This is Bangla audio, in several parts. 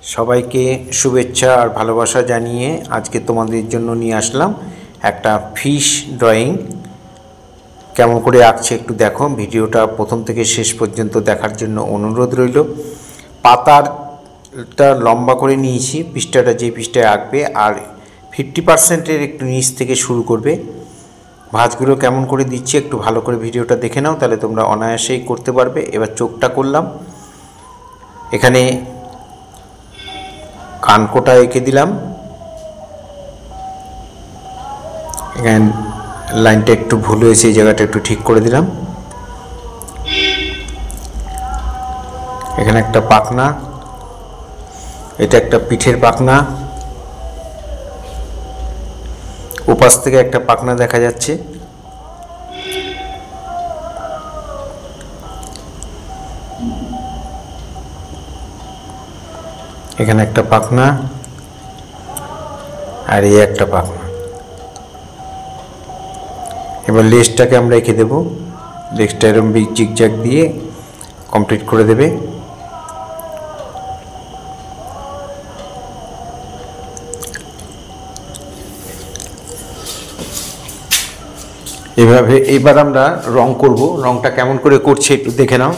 সবাইকে শুভেচ্ছা আর ভালোবাসা জানিয়ে আজকে তোমাদের জন্য নিয়ে আসলাম একটা ফিশ ড্রয়িং। কেমন করে আঁকছে একটু দেখো, ভিডিওটা প্রথম থেকে শেষ পর্যন্ত দেখার জন্য অনুরোধ রইল। পাতাটা লম্বা করে নিয়েছি, পৃষ্ঠাটা যে পৃষ্ঠায় আঁকবে আর 50%-এর একটু নিচ থেকে শুরু করবে। ভাঁজগুলো কেমন করে দিচ্ছি একটু ভালো করে ভিডিওটা দেখে নাও, তাহলে তোমরা অনায়াসেই করতে পারবে। এবার চোখটা করলাম, এখানে কানকোটা এঁকে দিলাম, এখানে লাইনটা একটু ভুল হয়েছে, এই জায়গাটা একটু ঠিক করে দিলাম। এখানে একটা পাখনা, এটা একটা পিঠের পাখনা, ওপাশ থেকে একটা পাখনা দেখা যাচ্ছে। এখানে একটা পাখনা আর এই একটা পাখনা। এবার লেজটাকে আমরা এঁকে দেব, লেজটা এরকম জিগজ্যাগ দিয়ে কমপ্লিট করে দেবে। এভাবে এবার আমরা রং করব। রংটা কেমন করে করছে একটু দেখে নাও।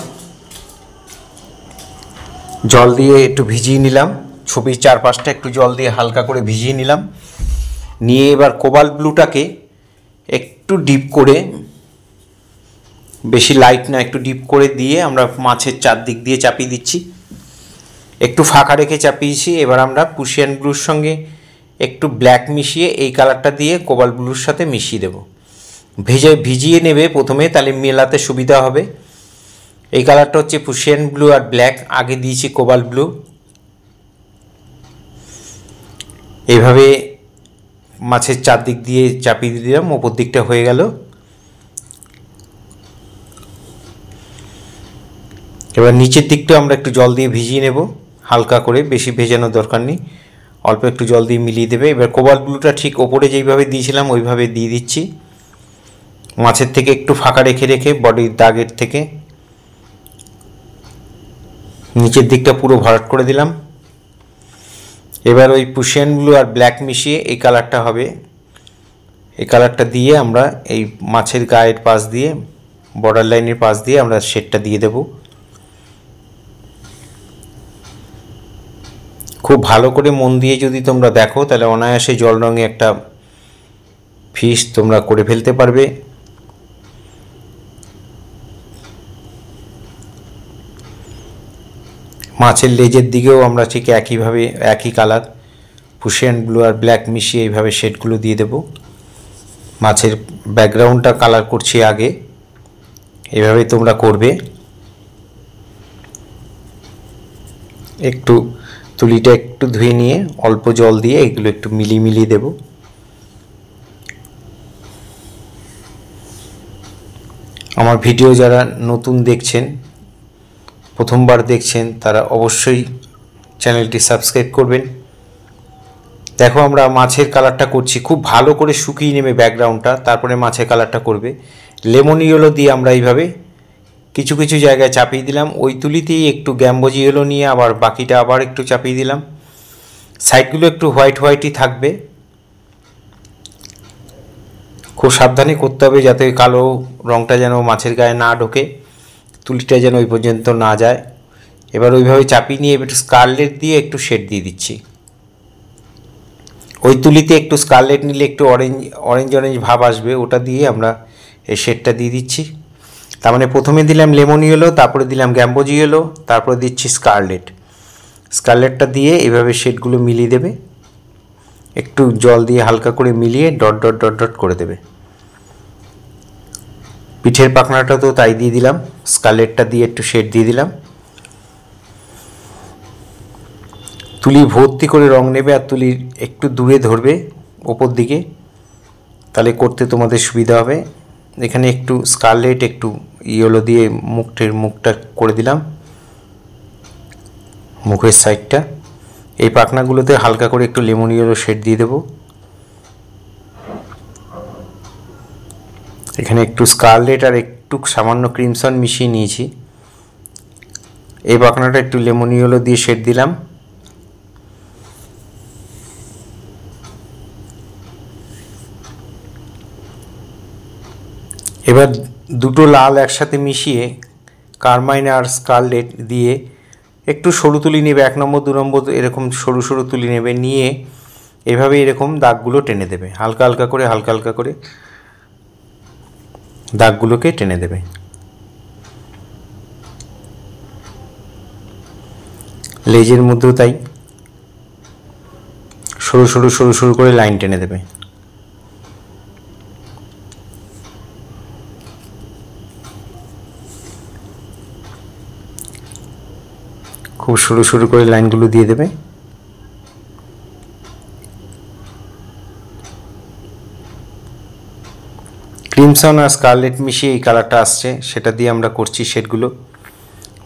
জল দিয়ে একটু ভিজিয়ে নিলাম, ছবির চারপাশটা একটু জল দিয়ে হালকা করে ভিজিয়ে নিলাম। নিয়ে এবার কোবাল্ট ব্লুটাকে একটু ডিপ করে, বেশি লাইট না, একটু ডিপ করে দিয়ে আমরা মাছের চারদিক দিয়ে চাপিয়ে দিচ্ছি, একটু ফাঁকা রেখে চাপিয়েছি। এবার আমরা পুশিয়ান ব্লুর সঙ্গে একটু ব্ল্যাক মিশিয়ে এই কালারটা দিয়ে কোবাল্ট ব্লুর সাথে মিশিয়ে দেব। ভিজিয়ে নেবে প্রথমে, তাহলে মেলাতে সুবিধা হবে। এই কালারটা হচ্ছে পুশিয়ান ব্লু আর ব্ল্যাক, আগে দিয়েছি কোবাল্ট ব্লু। এইভাবে মাছের চারদিক দিয়ে চাপিয়ে দিলাম, ওপর দিকটা হয়ে গেল। এবার নিচের দিকটা আমরা একটু জল দিয়ে ভিজিয়ে নেব হালকা করে, বেশি ভেজানোর দরকার নেই, অল্প একটু জল দিয়ে মিলিয়ে দেবে। এবার কোবাল্ট ব্লুটা ঠিক ওপরে যেইভাবে দিয়েছিলাম ওইভাবে দিয়ে দিচ্ছি, মাছের থেকে একটু ফাঁকা রেখে রেখে, বডির দাগের থেকে নিচের দিকটা পুরো ভরাট করে দিলাম। এবার ওই পুশিয়ান ব্লু আর ব্ল্যাক মিশিয়ে এই কালারটা হবে, এই কালারটা দিয়ে আমরা এই মাছের গায়ের পাশ দিয়ে, বর্ডার লাইনের পাশ দিয়ে আমরা শেডটা দিয়ে দেব। খুব ভালো করে মন দিয়ে যদি তোমরা দেখো তাহলে অনায়াসে জল রঙে একটা ফিশ তোমরা করে ফেলতে পারবে। মাছের লেজের দিকেও আমরা ঠিক একইভাবে একই কালার পুশিয়ান ব্লু আর ব্ল্যাক মিশিয়ে এইভাবে শেডগুলো দিয়ে দেব। মাছের ব্যাকগ্রাউন্ডটা কালার করছি আগে, এভাবে তোমরা করবে। একটু তুলিটা একটু ধুয়ে নিয়ে অল্প জল দিয়ে এগুলো একটু মিলিয়ে দেব। আমার ভিডিও যারা নতুন দেখছেন, প্রথমবার দেখছেন, তারা অবশ্যই চ্যানেলটি সাবস্ক্রাইব করবেন। দেখো আমরা মাছের কালারটা করছি, খুব ভালো করে শুকিয়ে নেবে ব্যাকগ্রাউন্ডটা, তারপরে মাছের কালারটা করবে। লেমন ইয়েলো দিয়ে আমরা এইভাবে কিছু কিছু জায়গায় চাপিয়ে দিলাম, ওই তুলিতেই একটু গ্যাম্বোজি ইয়েলো নিয়ে আবার বাকিটা আবার একটু চাপিয়ে দিলাম। সাইডগুলো একটু হোয়াইট হোয়াইটই থাকবে, খুব সাবধানে করতে হবে যাতে কালো রঙটা যেন মাছের গায়ে না ঢোকে, তুলিটা যেন ওই পর্যন্ত না যায়। এবার ওইভাবে চাপিয়ে নিয়ে একটু স্কারলেট দিয়ে একটু শেড দিয়ে দিচ্ছি। ওই তুলিতে একটু স্কারলেট নিলে একটু অরেঞ্জ ভাব আসবে, ওটা দিয়ে আমরা এই শেডটা দিয়ে দিচ্ছি। তার মানে প্রথমে দিলাম লেমন ইয়েলো, তারপরে দিলাম গ্যাম্বোজি ইয়েলো, তারপরে দিচ্ছি স্কারলেটটা দিয়ে এইভাবে শেডগুলো মিলিয়ে দেবে। একটু জল দিয়ে হালকা করে মিলিয়ে ডট ডট ডট ডট করে দেবে। পিঠের পাখনাটা তো তাই দিয়ে দিলাম, স্কারলেটটা দিয়ে একটু শেড দিয়ে দিলাম। তুলি ভর্তি করে রং নেবে আর তুলি একটু দূরে ধরবে ওপর দিকে, তাহলে করতে তোমাদের সুবিধা হবে। এখানে একটু স্কারলেট একটু ইয়েলো দিয়ে মুখটা করে দিলাম, মুখের সাইডটা। এই পাখনাগুলোতে হালকা করে একটু লেমন ইয়েলো শেড দিয়ে দেব। এখানে একটু স্কারলেট আর একটু সামান্য ক্রিমসন মিশিয়ে নিয়েছি। এই পাখনাটা একটু লেমন ইয়েলো দিয়ে শেড দিলাম, এবার দুটো লাল একসাথে মিশিয়ে কারমাইন আর স্কারলেট দিয়ে একটু সরু তুলি নেবে, 1 নম্বর 2 নম্বর এরকম সরু সরু তুলি নেবে, নিয়ে এভাবে এরকম দাগগুলো টেনে দেবে, হালকা হালকা করে দাগগুলোকে টেনে দেবে। লেজের মধ্যেও তাই সরু সরু করে লাইন টেনে দেবে। খুব সরু করে লাইনগুলো দিয়ে দেবে। ক্রিমসন আর স্কারলেট মিশিয়ে এই কালারটা আসছে, সেটা দিয়ে আমরা করছি শেডগুলো।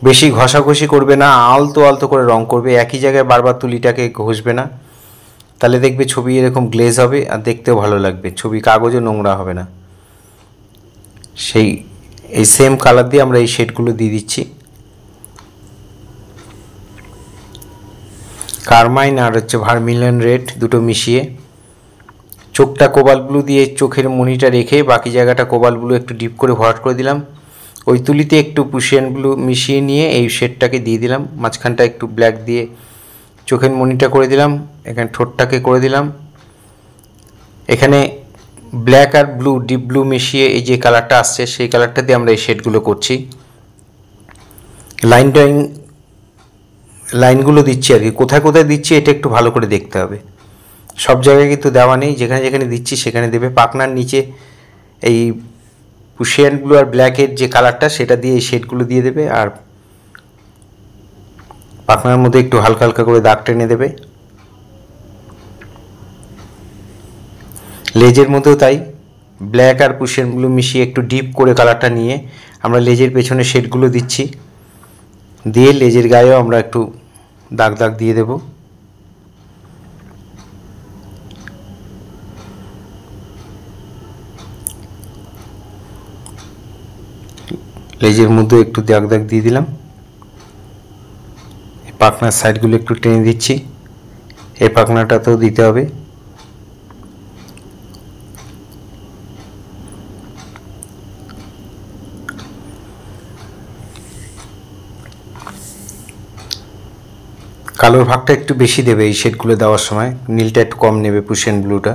বেশি ঘষাঘষি করবে না, আলতো আলতো করে রং করবে, একই জায়গায় বারবার তুলিটাকে ঘষবে না, তাহলে দেখবে ছবি এরকম গ্লেজ হবে আর দেখতেও ভালো লাগবে, ছবি কাগজও নোংরা হবে না। এই সেম কালার দিয়ে আমরা এই শেডগুলো দিয়ে দিচ্ছি। কারমাইন আর ভার্মিলিয়ন রেড দুটো মিশিয়ে চোখটা কোবাল্ট ব্লু দিয়ে চোখের মনিটা রেখে বাকি জায়গাটা কোবাল্ট ব্লু একটু ডিপ করে ভরাট করে দিলাম। ওই তুলিতে একটু পুশিয়ান ব্লু মিশিয়ে নিয়ে এই শেডটাকে দিয়ে দিলাম, মাঝখানটা একটু ব্ল্যাক দিয়ে চোখের মনিটা করে দিলাম, এখানে ঠোঁটটাকে করে দিলাম। এখানে ব্ল্যাক আর ব্লু ডিপ ব্লু মিশিয়ে এই যে কালারটা আসছে সেই কালারটা দিয়ে আমরা এই শেডগুলো করছি। লাইনগুলো দিচ্ছি আর কি, কোথায় কোথায় দিচ্ছি এটা একটু ভালো করে দেখতে হবে, সব জায়গায় কিন্তু দেওয়া নেই, যেখানে যেখানে দিচ্ছি সেখানে দেবে। পাখনার নিচে এই পুশিয়ান ব্লু আর ব্ল্যাকের যে কালারটা সেটা দিয়ে এই শেডগুলো দিয়ে দেবে, আর পাখনার মধ্যে একটু হালকা হালকা করে দাগ টেনে দেবে। লেজের মধ্যেও তাই, ব্ল্যাক আর পুশিয়ান ব্লু মিশিয়ে একটু ডিপ করে কালারটা নিয়ে আমরা লেজের পেছনে শেডগুলো দিচ্ছি, দিয়ে লেজের গায়েও আমরা একটু দাগ দাগ দিয়ে দেব। লেজের মধ্যে একটু দাগ দাগ দিয়ে দিলাম। পাখনার সাইডগুলো একটু টেনে দিচ্ছি, এই পাখনাটাতেও দিতে হবে। কালোর ভাগটা একটু বেশি দেবে এই শেডগুলো দেওয়ার সময়, নীলটা একটু কম নেবে পুশিয়ান ব্লুটা।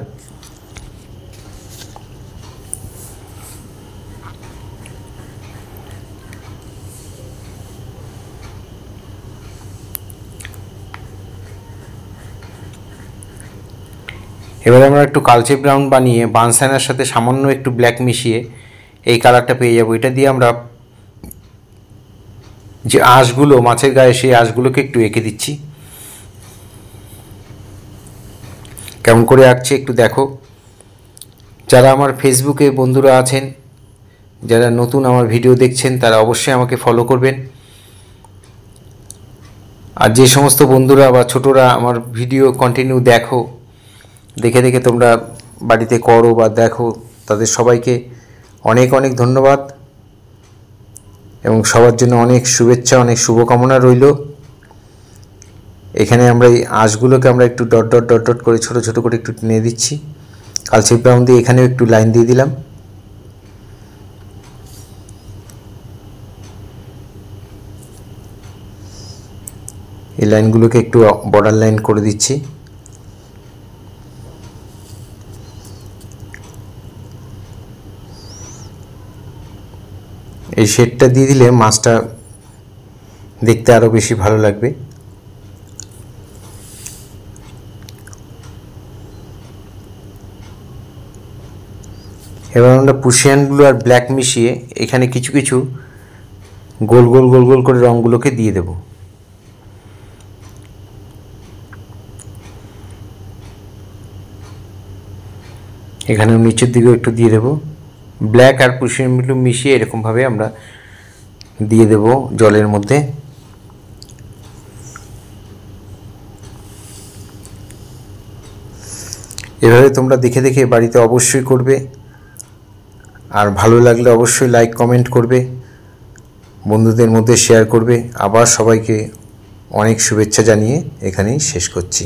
এবার আমরা একটু কালচে ব্রাউন বানিয়ে বানসাইনার সাথে সামান্য একটু ব্ল্যাক মিশিয়ে এই কালারটা পেয়ে যাবো। এটা দিয়ে আমরা যে আঁশগুলো মাছের গায়ে সেই আঁশগুলোকে একটু এঁকে দিচ্ছি। কেমন করে আঁকছি একটু দেখো। যারা আমার ফেসবুকে বন্ধুরা আছেন, যারা নতুন আমার ভিডিও দেখছেন, তারা অবশ্যই আমাকে ফলো করবেন। আর যে সমস্ত বন্ধুরা বা ছোটরা আমার ভিডিও কন্টিনিউ দেখে দেখে তোমরা বাড়িতে করো বা দেখো, তাদের সবাইকে অনেক অনেক ধন্যবাদ এবং সবার জন্য অনেক শুভেচ্ছা, অনেক শুভকামনা রইল। এখানে আমরা এই আঁশগুলোকে আমরা একটু ডট ডট ডট ডট করে ছোটো ছোটো করে একটু টেনে দিচ্ছি, কালচে ব্রাউন দিয়ে এখানেও একটু লাইন দিয়ে দিলাম। এই লাইনগুলোকে একটু বর্ডার লাইন করে দিচ্ছি। এই শেডটা দিয়ে দিলে মাছটা দেখতে আরও বেশি ভালো লাগবে। এবার আমরা পুশিয়ান ব্লু আর ব্ল্যাক মিশিয়ে এখানে কিছু কিছু গোল গোল গোল গোল করে রঙগুলোকে দিয়ে দেব। এখানে নিচের দিকেও একটু দিয়ে দেব। ব্ল্যাক আর পুশিয়ান ব্লু মিশিয়ে এরকমভাবে আমরা দিয়ে দেব জলের মধ্যে। এভাবে তোমরা দেখে দেখে বাড়িতে অবশ্যই করবে, আর ভালো লাগলে অবশ্যই লাইক কমেন্ট করবে, বন্ধুদের মধ্যে শেয়ার করবে। আবার সবাইকে অনেক শুভেচ্ছা জানিয়ে এখানেই শেষ করছি।